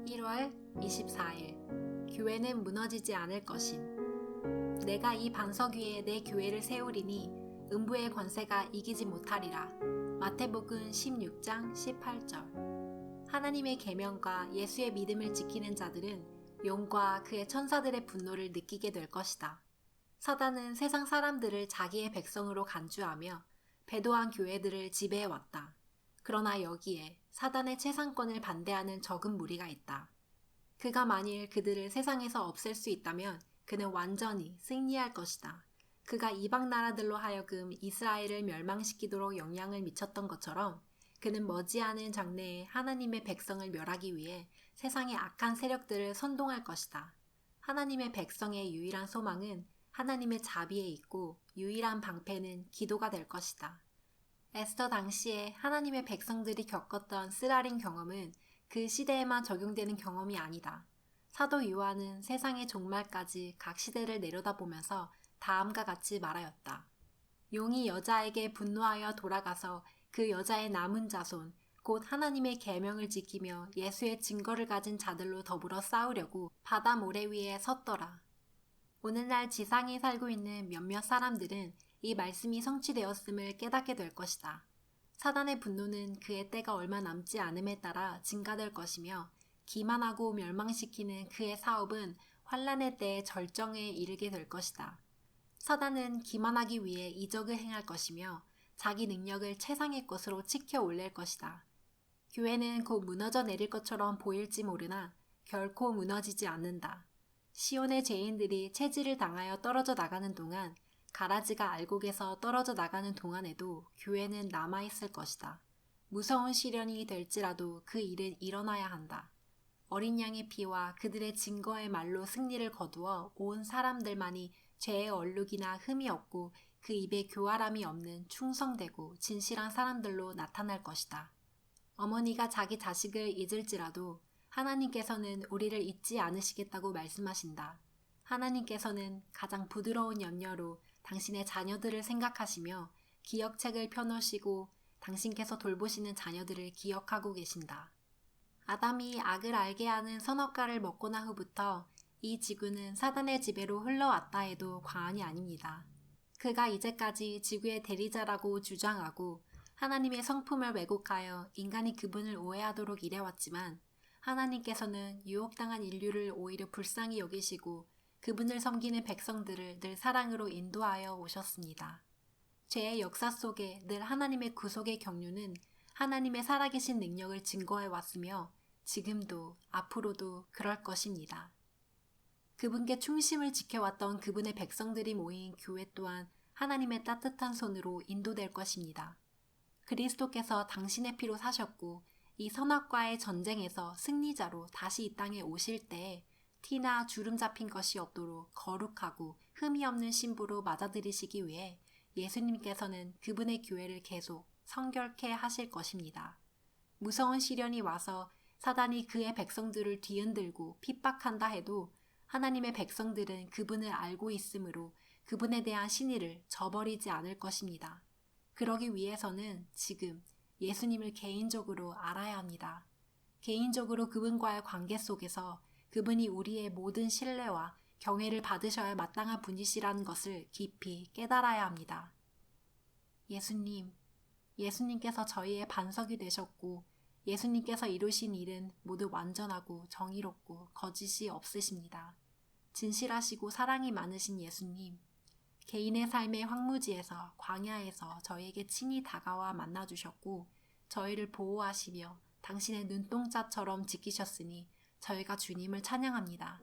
1월 24일 교회는 무너지지 않을 것임. 내가 이 반석 위에 내 교회를 세우리니 음부의 권세가 이기지 못하리라. 마태복음 16장 18절. 하나님의 계명과 예수의 믿음을 지키는 자들은 용과 그의 천사들의 분노를 느끼게 될 것이다. 사단은 세상 사람들을 자기의 백성으로 간주하며 배도한 교회들을 지배해왔다. 그러나 여기에 사단의 최상권을 반대하는 적은 무리가 있다. 그가 만일 그들을 세상에서 없앨 수 있다면 그는 완전히 승리할 것이다. 그가 이방 나라들로 하여금 이스라엘을 멸망시키도록 영향을 미쳤던 것처럼 그는 머지않은 장래에 하나님의 백성을 멸하기 위해 세상의 악한 세력들을 선동할 것이다. 하나님의 백성의 유일한 소망은 하나님의 자비에 있고 유일한 방패는 기도가 될 것이다. 에스더 당시에 하나님의 백성들이 겪었던 쓰라린 경험은 그 시대에만 적용되는 경험이 아니다. 사도 요한은 세상의 종말까지 각 시대를 내려다보면서 다음과 같이 말하였다. 용이 여자에게 분노하여 돌아가서 그 여자의 남은 자손, 곧 하나님의 계명을 지키며 예수의 증거를 가진 자들로 더불어 싸우려고 바다 모래 위에 섰더라. 오늘날 지상에 살고 있는 몇몇 사람들은 이 말씀이 성취되었음을 깨닫게 될 것이다. 사단의 분노는 그의 때가 얼마 남지 않음에 따라 증가될 것이며 기만하고 멸망시키는 그의 사업은 환란의 때의 절정에 이르게 될 것이다. 사단은 기만하기 위해 이적을 행할 것이며 자기 능력을 최상의 것으로 치켜 올릴 것이다. 교회는 곧 무너져 내릴 것처럼 보일지 모르나 결코 무너지지 않는다. 시온의 죄인들이 체질을 당하여 떨어져 나가는 동안 가라지가 알곡에서 떨어져 나가는 동안에도 교회는 남아있을 것이다. 무서운 시련이 될지라도 그 일은 일어나야 한다. 어린 양의 피와 그들의 증거의 말로 승리를 거두어 온 사람들만이 죄의 얼룩이나 흠이 없고 그 입에 교활함이 없는 충성되고 진실한 사람들로 나타날 것이다. 어머니가 자기 자식을 잊을지라도 하나님께서는 우리를 잊지 않으시겠다고 말씀하신다. 하나님께서는 가장 부드러운 염려로 당신의 자녀들을 생각하시며 기억책을 펴놓으시고 당신께서 돌보시는 자녀들을 기억하고 계신다. 아담이 악을 알게 하는 선악과를 먹고 난 후부터 이 지구는 사단의 지배로 흘러왔다 해도 과언이 아닙니다. 그가 이제까지 지구의 대리자라고 주장하고 하나님의 성품을 왜곡하여 인간이 그분을 오해하도록 일해왔지만 하나님께서는 유혹당한 인류를 오히려 불쌍히 여기시고 그분을 섬기는 백성들을 늘 사랑으로 인도하여 오셨습니다. 죄의 역사 속에 늘 하나님의 구속의 경륜은 하나님의 살아계신 능력을 증거해 왔으며 지금도 앞으로도 그럴 것입니다. 그분께 충심을 지켜왔던 그분의 백성들이 모인 교회 또한 하나님의 따뜻한 손으로 인도될 것입니다. 그리스도께서 당신의 피로 사셨고 이 선악과의 전쟁에서 승리자로 다시 이 땅에 오실 때에 티나 주름 잡힌 것이 없도록 거룩하고 흠이 없는 신부로 맞아들이시기 위해 예수님께서는 그분의 교회를 계속 성결케 하실 것입니다. 무서운 시련이 와서 사단이 그의 백성들을 뒤흔들고 핍박한다 해도 하나님의 백성들은 그분을 알고 있으므로 그분에 대한 신의를 저버리지 않을 것입니다. 그러기 위해서는 지금 예수님을 개인적으로 알아야 합니다. 개인적으로 그분과의 관계 속에서 그분이 우리의 모든 신뢰와 경외를 받으셔야 마땅한 분이시라는 것을 깊이 깨달아야 합니다. 예수님께서 저희의 반석이 되셨고 예수님께서 이루신 일은 모두 완전하고 정의롭고 거짓이 없으십니다. 진실하시고 사랑이 많으신 예수님, 개인의 삶의 황무지에서 광야에서 저희에게 친히 다가와 만나주셨고 저희를 보호하시며 당신의 눈동자처럼 지키셨으니 저희가 주님을 찬양합니다.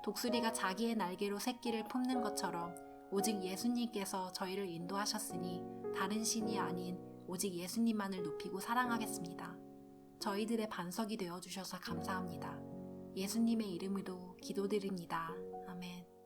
독수리가 자기의 날개로 새끼를 품는 것처럼 오직 예수님께서 저희를 인도하셨으니 다른 신이 아닌 오직 예수님만을 높이고 사랑하겠습니다. 저희들의 반석이 되어주셔서 감사합니다. 예수님의 이름으로 기도드립니다. 아멘.